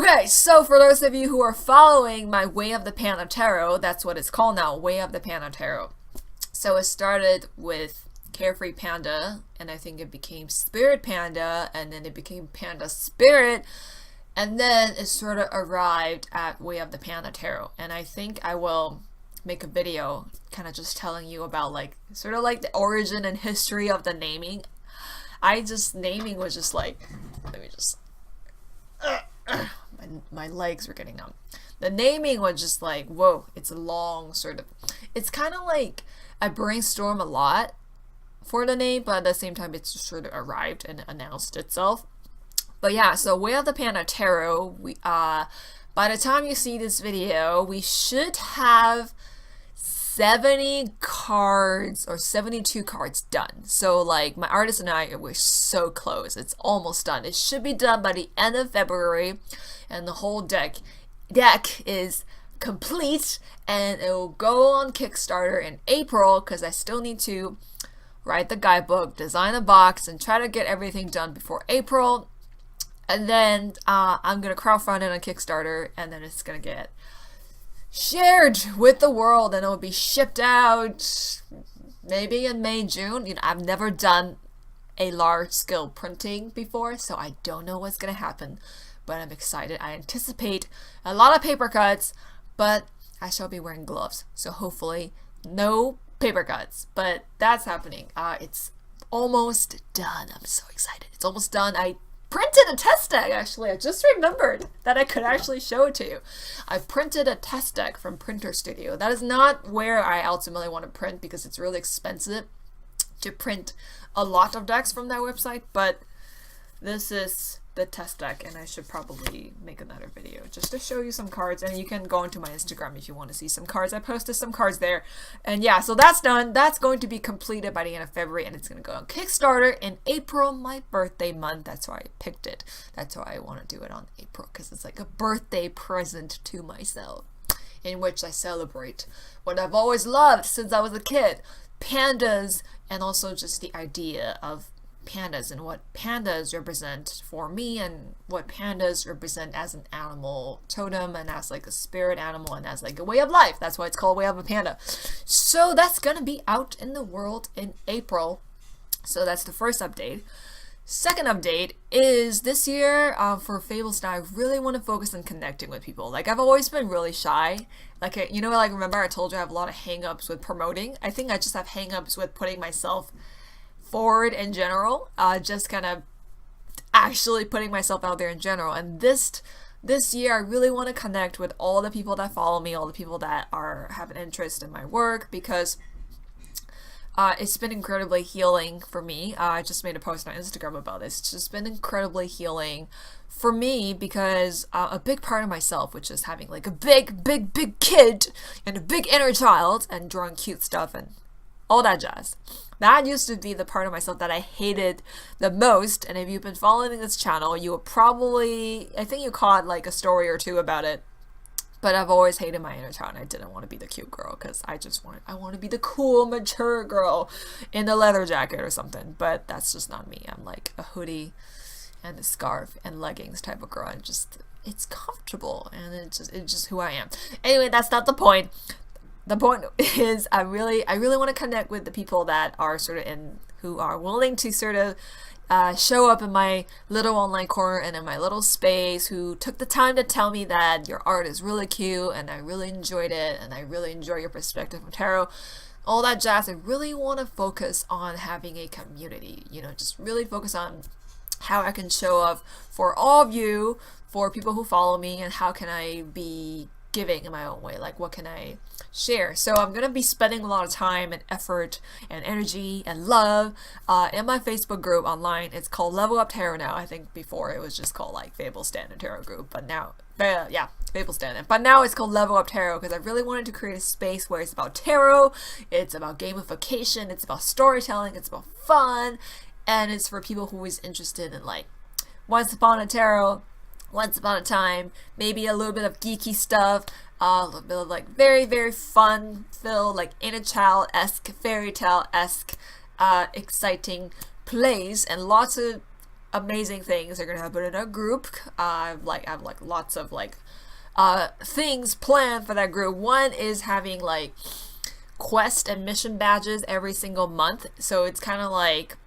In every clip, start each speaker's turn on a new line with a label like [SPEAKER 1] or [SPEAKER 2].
[SPEAKER 1] Okay, so for those of you who are following my Way of the Panda Tarot, that's what it's called now, Way of the Panda Tarot. So it started with Carefree Panda, and I think it became Spirit Panda, and then it became Panda Spirit, and then it sort of arrived at Way of the Panda Tarot. And I think I will make a video kind of just telling you about like sort of like the origin and history of the naming. Naming was just like, let me just my legs were getting numb. The naming was just like, whoa, it's a long sort of, it's kind of like I brainstorm a lot for the name, but at the same time it's just sort of arrived and announced itself. But yeah, so Way of the Panda Tarot, we by the time you see this video, we should have 70 cards or 72 cards done. So like my artist and I, we're so close. It's almost done. It should be done by the end of February, and the whole deck is complete, and it will go on Kickstarter in April because I still need to write the guidebook, design a box, and try to get everything done before April. And then I'm gonna crowdfund it on Kickstarter, and then it's gonna get shared with the world, and it'll be shipped out maybe in May, June. You know, I've never done a large scale printing before, so I don't know what's gonna happen, but I'm excited. I anticipate a lot of paper cuts, but I shall be wearing gloves, so hopefully no paper cuts, but that's happening. It's almost done. I'm so excited. It's almost done. I printed a test deck, actually. I just remembered that I could actually show it to you. I printed a test deck from Printer Studio. That is not where I ultimately want to print because it's really expensive to print a lot of decks from that website, but this is the test deck, and I should probably make another video just to show you some cards, and you can go into my Instagram if you want to see some cards. I posted some cards there, and yeah, so that's done. That's going to be completed by the end of February, and it's going to go on Kickstarter in April, my birthday month. That's why I picked it. That's why I want to do it on April, because it's like a birthday present to myself, in which I celebrate what I've always loved since I was a kid, pandas, and also just the idea of pandas and what pandas represent for me, and what pandas represent as an animal totem, and as like a spirit animal, and as like a way of life. That's why it's called Way of a Panda. So that's gonna be out in the world in April. So that's the first update. Second update is this year for Fables Den, I really want to focus on connecting with people. Like, I've always been really shy. Like, you know, like remember I told you I have a lot of hang-ups with promoting? I think I just have hang-ups with putting myself forward in general, just kind of actually putting myself out there in general. And this year I really want to connect with all the people that follow me, all the people that have an interest in my work, because it's been incredibly healing for me. I just made a post on Instagram about this. It's just been incredibly healing for me because a big part of myself, which is having like a big kid and a big inner child and drawing cute stuff and all that jazz. That used to be the part of myself that I hated the most, and if you've been following this channel, you will probably, I think you caught like a story or two about it, but I've always hated my inner child, and I didn't want to be the cute girl, because I want to be the cool, mature girl in a leather jacket or something, but that's just not me. I'm like a hoodie and a scarf and leggings type of girl, and just, it's comfortable, and it's just who I am. Anyway, that's not the point. The point is I really want to connect with the people that are sort of who are willing to sort of show up in my little online corner and in my little space, who took the time to tell me that your art is really cute and I really enjoyed it and I really enjoy your perspective on tarot, all that jazz. I really want to focus on having a community, you know, just really focus on how I can show up for all of you, for people who follow me, and how can I be giving in my own way, like what can I share. So I'm gonna be spending a lot of time and effort and energy and love in my Facebook group online. It's called Level Up Tarot now. I think before it was just called like Fables Den Tarot group, but now Fables Den, but now it's called Level Up Tarot, because I really wanted to create a space where it's about tarot, it's about gamification, it's about storytelling, it's about fun, and it's for people who is interested in like once upon a tarot, once upon a time, maybe a little bit of geeky stuff, a little bit of like very fun filled, like inner child-esque, fairy tale-esque, exciting plays, and lots of amazing things are gonna happen in our group. I have like lots of like things planned for that group. One is having like quest and mission badges every single month, so it's kind of like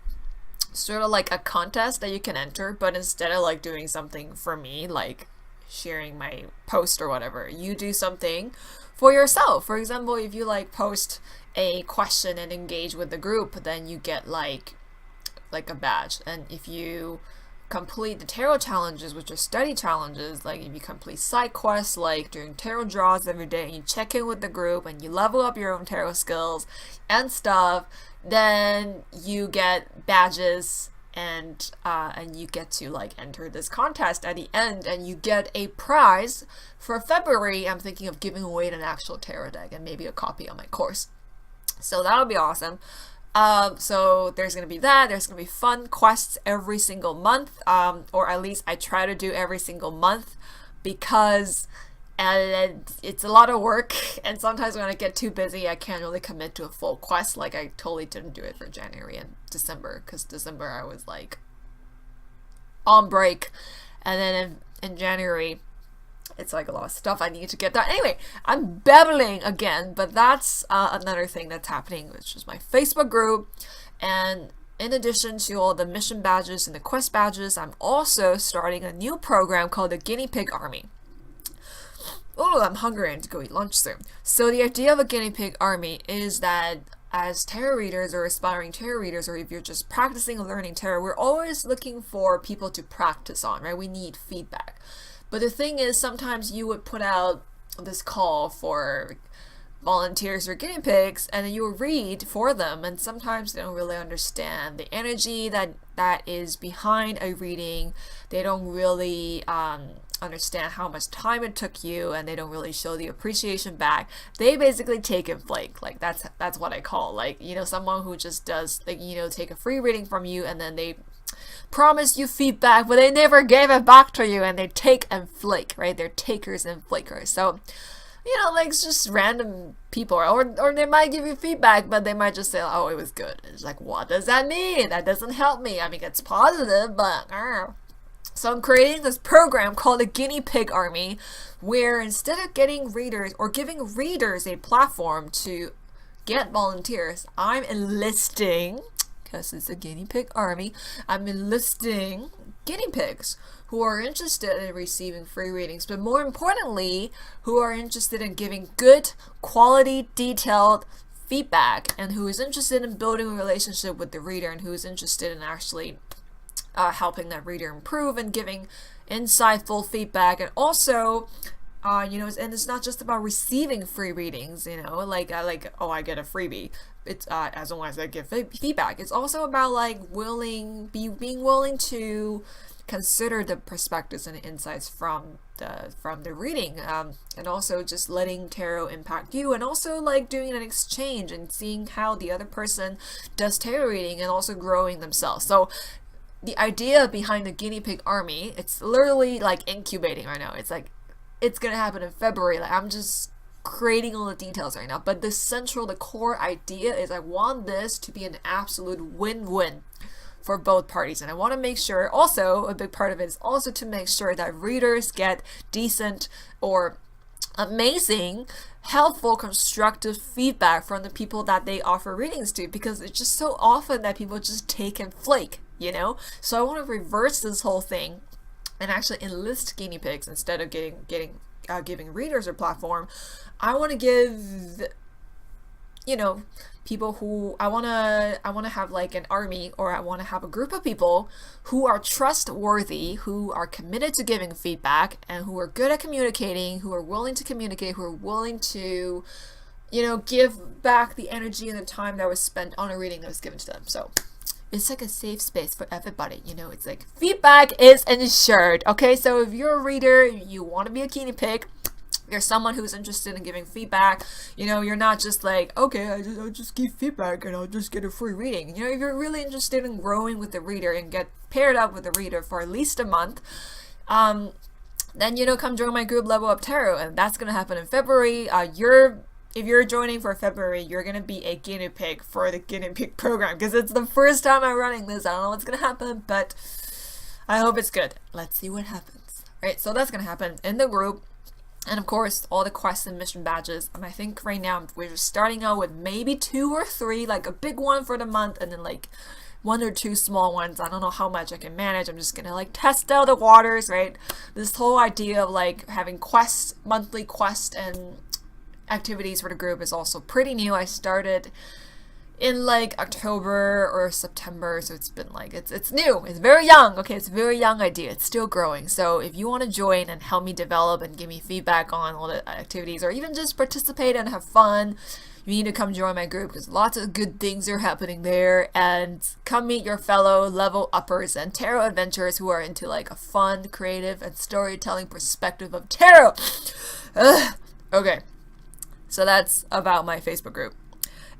[SPEAKER 1] sort of like a contest that you can enter, but instead of like doing something for me, like sharing my post or whatever, you do something for yourself. For example, if you like post a question and engage with the group, then you get like a badge. And if you complete the tarot challenges, which are study challenges, like if you complete side quests like doing tarot draws every day and you check in with the group and you level up your own tarot skills and stuff, then you get badges, and you get to like enter this contest at the end, and you get a prize. For February, I'm thinking of giving away an actual tarot deck and maybe a copy on my course, so that'll be awesome. So there's gonna be that. There's gonna be fun quests every single month, or at least I try to do every single month, because it's a lot of work, and sometimes when I get too busy, I can't really commit to a full quest. Like I totally didn't do it for January and December, because December I was like on break, and then in January it's like a lot of stuff I need to get done. Anyway, I'm babbling again, but that's another thing that's happening, which is my Facebook group. And in addition to all the mission badges and the quest badges, I'm also starting a new program called the Guinea Pig Army. Oh, I'm hungry and to go eat lunch soon. So the idea of a guinea pig army is that as tarot readers or aspiring tarot readers, or if you're just practicing and learning tarot, we're always looking for people to practice on, right? We need feedback. But the thing is, sometimes you would put out this call for volunteers or guinea pigs, and then you will read for them, and sometimes they don't really understand the energy that is behind a reading. They don't really understand how much time it took you, and they don't really show the appreciation back. They basically take and flake. Like that's what I call, like, you know, someone who just does, like, you know, take a free reading from you and then they promise you feedback, but they never gave it back to you, and they take and flake, right? They're takers and flakers. So, you know, like, it's just random people, or they might give you feedback, but they might just say, oh, it was good. It's like, what does that mean? That doesn't help me. I mean, it's positive, but so I'm creating this program called the Guinea Pig Army, where instead of getting readers or giving readers a platform to get volunteers, I'm enlisting, because it's a guinea pig army, I'm enlisting guinea pigs who are interested in receiving free readings, but more importantly, who are interested in giving good, quality, detailed feedback, and who is interested in building a relationship with the reader, and who is interested in actually helping that reader improve and giving insightful feedback. And also, you know, and it's not just about receiving free readings, you know, like oh, I get a freebie. It's as long as I give feedback. It's also about like being willing to consider the perspectives and insights from the reading, and also just letting tarot impact you, and also like doing an exchange and seeing how the other person does tarot reading, and also growing themselves. So the idea behind the guinea pig army, it's literally like incubating right now. It's like, it's gonna happen in February. Like, I'm just creating all the details right now, but the core idea is I want this to be an absolute win-win for both parties. And I want to make sure, also a big part of it is also to make sure that readers get decent or amazing, helpful, constructive feedback from the people that they offer readings to, because it's just so often that people just take and flake, you know? So I want to reverse this whole thing and actually enlist guinea pigs instead of giving readers a platform. I want to give, you know, people who I want to have like an army, or I want to have a group of people who are trustworthy, who are committed to giving feedback, and who are good at communicating, who are willing to communicate, who are willing to, you know, give back the energy and the time that was spent on a reading that was given to them. So it's like a safe space for everybody, you know. It's like feedback is ensured. Okay, so if you're a reader, you want to be a guinea pig, you're someone who's interested in giving feedback, you know, you're not just like, okay, I'll just give feedback and I'll just get a free reading. You know, if you're really interested in growing with the reader and get paired up with the reader for at least a month, then, you know, come join my group Level Up Tarot, and that's going to happen in February. If you're joining for February, you're going to be a guinea pig for the guinea pig program, because it's the first time I'm running this. I don't know what's going to happen, but I hope it's good. Let's see what happens. Right, so that's gonna happen in the group. And of course, all the quest and mission badges. And I think right now we're just starting out with maybe 2 or 3, like a big one for the month, and then like 1 or 2 small ones. I don't know how much I can manage. I'm just gonna like test out the waters, right? This whole idea of like having quests, monthly quest and activities for the group is also pretty new. I started in like October or September, so it's been like it's new, it's very young. Okay, it's a very young idea, it's still growing. So if you want to join and help me develop and give me feedback on all the activities, or even just participate and have fun, you need to come join my group because lots of good things are happening there. And come meet your fellow level uppers and tarot adventurers who are into like a fun, creative, and storytelling perspective of tarot. Okay, so that's about my Facebook group.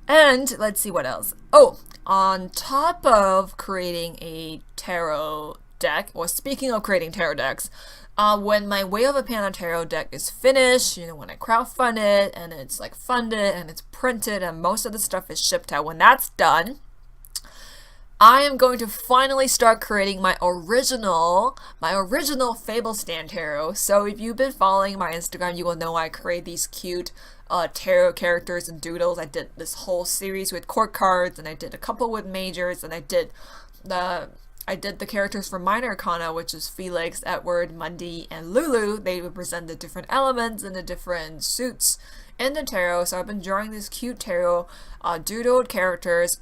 [SPEAKER 1] And let's see what else. Oh, on top of creating a tarot deck, or speaking of creating tarot decks, when my Way of a Panda Tarot deck is finished, you know, when I crowdfund it and it's like funded and it's printed and most of the stuff is shipped out, when that's done, I am going to finally start creating my original Fables Den Tarot. So if you've been following my Instagram, you will know I create these cute tarot characters and doodles. I did this whole series with court cards, and I did a couple with majors, and I did the characters for Minor Arcana, which is Felix, Edward, Mundy, and Lulu. They represent the different elements and the different suits in the tarot. So I've been drawing these cute tarot doodled characters.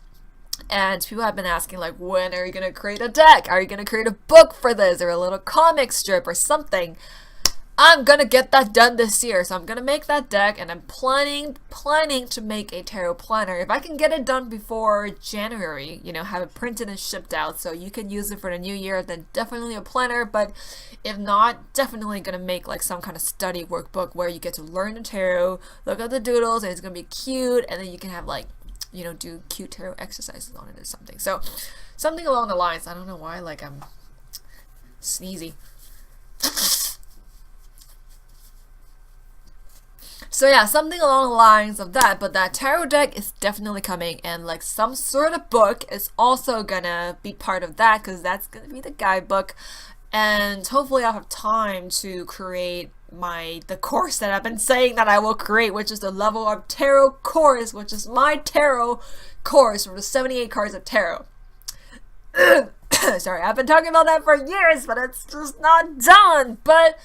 [SPEAKER 1] And people have been asking, like, when are you going to create a deck? Are you going to create a book for this, or a little comic strip or something? I'm going to get that done this year. So I'm going to make that deck, and I'm planning to make a tarot planner. If I can get it done before January, you know, have it printed and shipped out so you can use it for the new year, then definitely a planner. But if not, definitely going to make like some kind of study workbook where you get to learn the tarot, look at the doodles, and it's going to be cute, and then you can have like, you know, do cute tarot exercises on it or something. So something along the lines. I don't know why, like I'm sneezy. So yeah, something along the lines of that. But that tarot deck is definitely coming, and like some sort of book is also gonna be part of that, because that's gonna be the guidebook. And hopefully I'll have time to create the course that I've been saying that I will create, which is the Level Up Tarot course, which is my tarot course for the 78 cards of tarot. Sorry, I've been talking about that for years, but it's just not done. But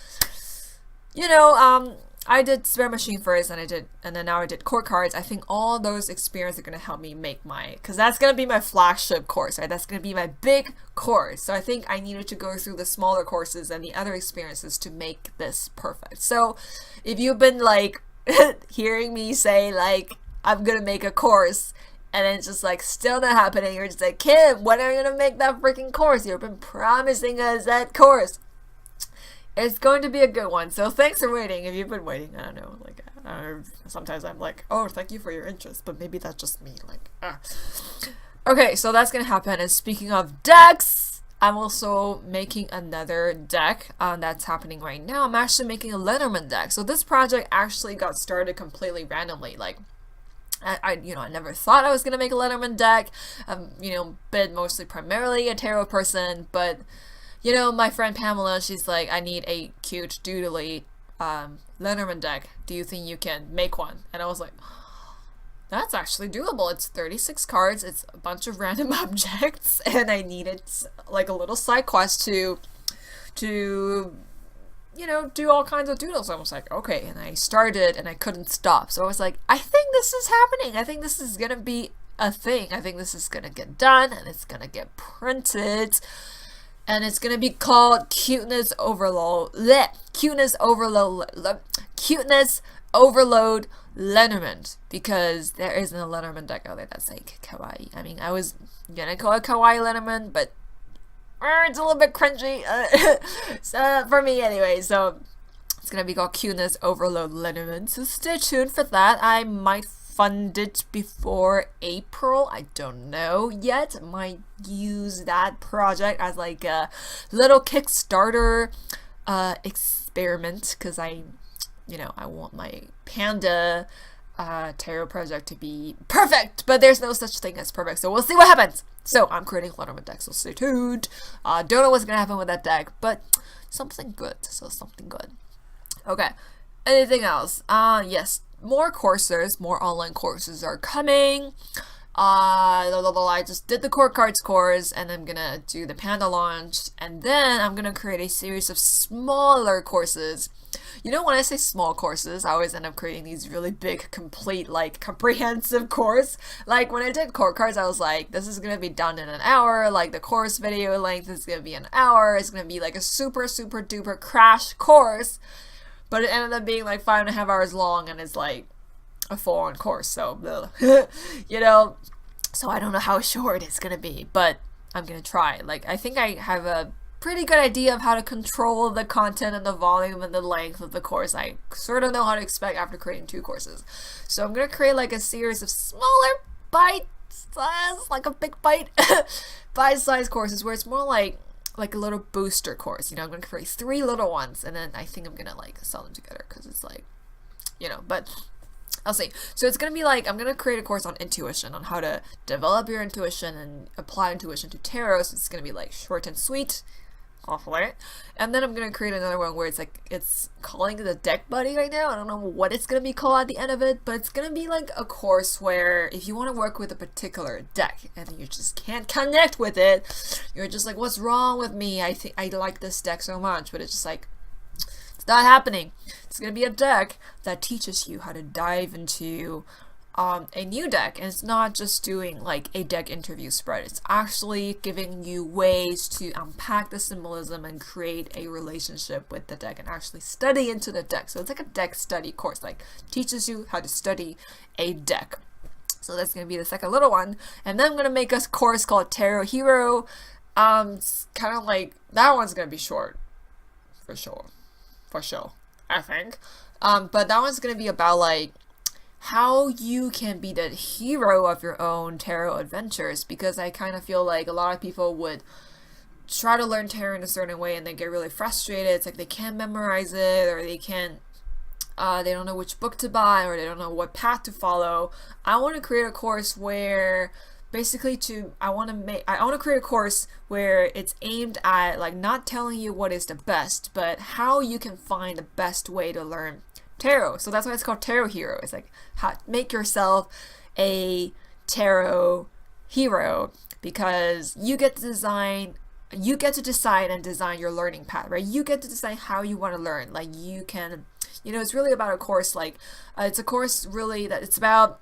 [SPEAKER 1] you know, I did Spare Machine first, and then now I did court cards. I think all those experiences are gonna help me make because that's gonna be my flagship course, right? That's gonna be my big course. So I think I needed to go through the smaller courses and the other experiences to make this perfect. So if you've been like hearing me say like I'm gonna make a course, and it's just like still not happening, you're just like, Kim, when are you gonna make that freaking course? You've been promising us that course. It's going to be a good one. So thanks for waiting. If you've been waiting, I don't know, like sometimes I'm like, oh, thank you for your interest, but maybe that's just me, like Okay, so that's gonna happen. And speaking of decks, I'm also making another deck that's happening right now. I'm actually making a Lenormand deck. So this project actually got started completely randomly. Like I never thought I was gonna make a Lenormand deck. You know, been mostly primarily a tarot person, but you know, my friend Pamela, she's like, I need a cute doodly Lenormand deck. Do you think you can make one? And I was like, that's actually doable. It's 36 cards. It's a bunch of random objects, and I needed like a little side quest to you know, do all kinds of doodles. I was like, okay, and I started, and I couldn't stop. So I was like, I think this is happening. I think this is gonna be a thing. I think this is gonna get done, and it's gonna get printed. And it's gonna be called Cuteness Overload Lenormand, because there isn't a Lenormand deck out there that's like kawaii. I mean, I was gonna call it Kawaii Lenormand, but it's a little bit cringy so, for me anyway. So it's gonna be called Cuteness Overload Lenormand. So stay tuned for that. I might fund it before April. I don't know yet. Might use that project as like a little Kickstarter experiment, because I want my Panda tarot project to be perfect, but there's no such thing as perfect. So we'll see what happens. So I'm creating a Lenormand deck, so stay tuned. Don't know what's gonna happen with that deck, but something good. So something good. Okay. Anything else? Yes. More courses, more online courses are coming. I just did the core cards course, and I'm gonna do the Panda launch, and then I'm gonna create a series of smaller courses. You know, when I say small courses, I always end up creating these really big, complete, like, comprehensive course. Like, when I did core cards, I was like, this is gonna be done in an hour, like, the course video length is gonna be an hour, it's gonna be like a super, super duper crash course, but it ended up being like 5.5 hours long, and it's like a full-on course, so, you know, so I don't know how short it's gonna be, but I'm gonna try. Like, I think I have a pretty good idea of how to control the content and the volume and the length of the course. I sort of know how to expect after creating 2 courses. So I'm gonna create like a series of smaller bite-size, like a big bite, bite-sized courses where it's more like a little booster course. You know, I'm gonna create 3 little ones, and then I think I'm gonna like sell them together because it's like, you know, but I'll see. So it's gonna be like, I'm gonna create a course on intuition, on how to develop your intuition and apply intuition to tarot. So it's gonna be like short and sweet, hopefully. And then I'm gonna create another one where it's like, it's calling it a deck buddy right now. I don't know what it's gonna be called at the end of it, but it's gonna be like a course where if you want to work with a particular deck and you just can't connect with it, you're just like, what's wrong with me? I think I like this deck so much, but it's just like, it's not happening. It's gonna be a deck that teaches you how to dive into a new deck, and it's not just doing like a deck interview spread. It's actually giving you ways to unpack the symbolism and create a relationship with the deck and actually study into the deck. So it's like a deck study course, like teaches you how to study a deck. So that's gonna be the second little one, and then I'm gonna make a course called Tarot Hero. It's kind of like, that one's gonna be short, for sure, I think. But that one's gonna be about like how you can be the hero of your own tarot adventures, because I kind of feel like a lot of people would try to learn tarot in a certain way and they get really frustrated. It's like they can't memorize it, or they can't, they don't know which book to buy, or they don't know what path to follow. I want to create a course where basically I want to create a course where it's aimed at like not telling you what is the best, but how you can find the best way to learn tarot. So that's why it's called Tarot Hero. It's like, how make yourself a tarot hero, because you get to decide and design your learning path, right? You get to decide how you want to learn. Like, you can, you know, it's really about a course, like it's a course really that it's about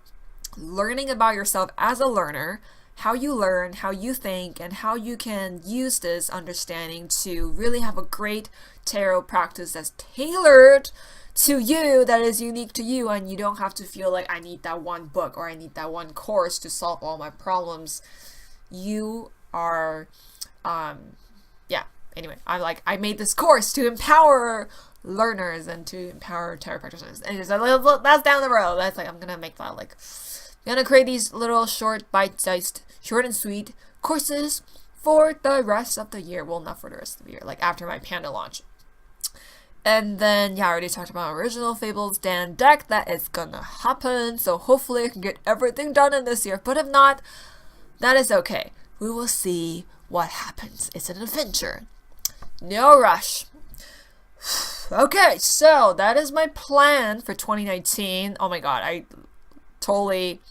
[SPEAKER 1] learning about yourself as a learner, how you learn, how you think, and how you can use this understanding to really have a great tarot practice that's tailored to you, that is unique to you, and you don't have to feel like I need that one book or I need that one course to solve all my problems. You are, yeah, anyway, I made this course to empower learners and to empower tarot practitioners. And that's down the road. That's like, I'm gonna make that like, I'm gonna create these little short, bite-sized, short and sweet courses for the rest of the year. Well, not for the rest of the year, like after my Panda launch. And then, yeah, I already talked about original Fables Den deck. That is gonna happen. So hopefully I can get everything done in this year. But if not, that is okay. We will see what happens. It's an adventure. No rush. Okay, so that is my plan for 2019. Oh my god, I totally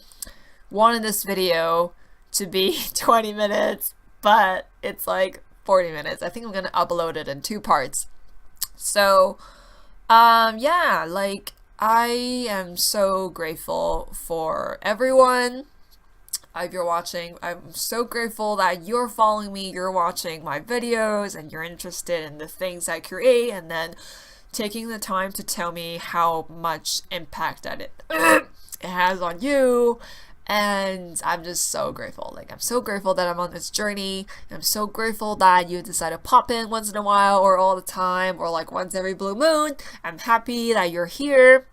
[SPEAKER 1] wanted this video to be 20 minutes, but it's like 40 minutes. I think I'm gonna upload it in 2 parts. So, yeah, like, I am so grateful for everyone. If you're watching, I'm so grateful that you're following me, you're watching my videos, and you're interested in the things I create, and then taking the time to tell me how much impact that it has on you. And I'm just so grateful. Like, I'm so grateful that I'm on this journey. I'm so grateful that you decide to pop in once in a while, or all the time, or like once every blue moon. I'm happy that you're here.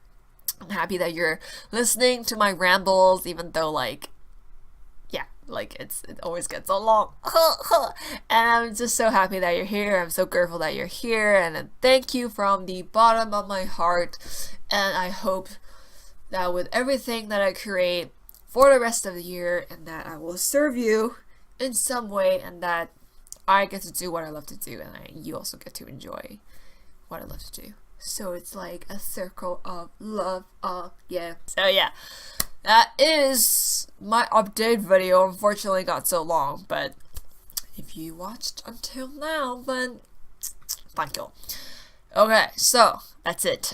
[SPEAKER 1] I'm happy that you're listening to my rambles, even though, like, yeah, like it always gets so long. And I'm just so happy that you're here. I'm so grateful that you're here. And thank you from the bottom of my heart. And I hope that with everything that I create for the rest of the year, and that I will serve you in some way, and that I get to do what I love to do, and you also get to enjoy what I love to do. So it's like a circle of love. Yeah. So yeah, that is my update video. Unfortunately, got so long, but if you watched until now, then thank you. Okay, so that's it.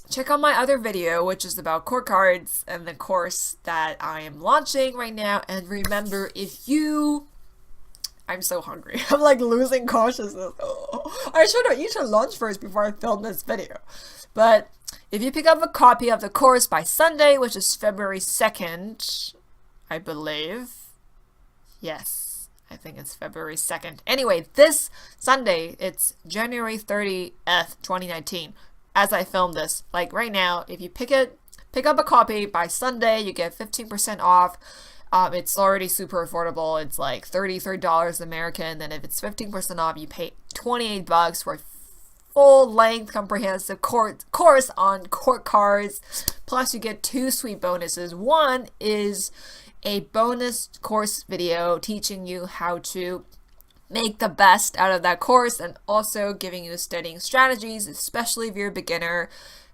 [SPEAKER 1] Check out my other video, which is about court cards and the course that I am launching right now. And remember, I'm so hungry. I'm like losing consciousness. Oh, I should have eaten lunch first before I filmed this video. But if you pick up a copy of the course by Sunday, which is February 2nd, I believe. Yes, I think it's February 2nd. Anyway, this Sunday, it's January 30th, 2019. As I film this, like right now, if you pick up a copy by Sunday, you get 15% off. It's already super affordable. It's like $33 American. Then if it's 15% off, you pay $28 for a full-length comprehensive course on court cards. Plus, you get 2 sweet bonuses. One is a bonus course video teaching you how to make the best out of that course, and also giving you studying strategies, especially if you're a beginner,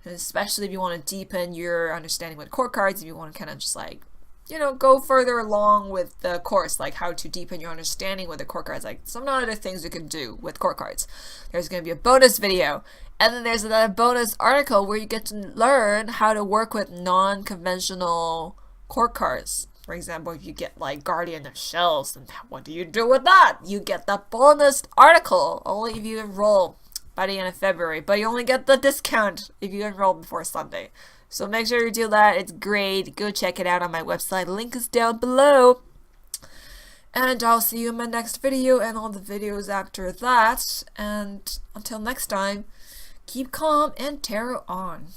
[SPEAKER 1] and especially if you want to deepen your understanding with court cards, if you want to kind of just like, you know, go further along with the course, like how to deepen your understanding with the court cards, like some other things you can do with court cards. There's going to be a bonus video, and then there's another bonus article where you get to learn how to work with non-conventional court cards. For example, if you get like Guardian of Shells, then what do you do with that? You get the bonus article only if you enroll by the end of February, but you only get the discount if you enroll before Sunday. So make sure you do that. It's great. Go check it out on my website. Link is down below. And I'll see you in my next video and all the videos after that. And until next time, keep calm and tarot on.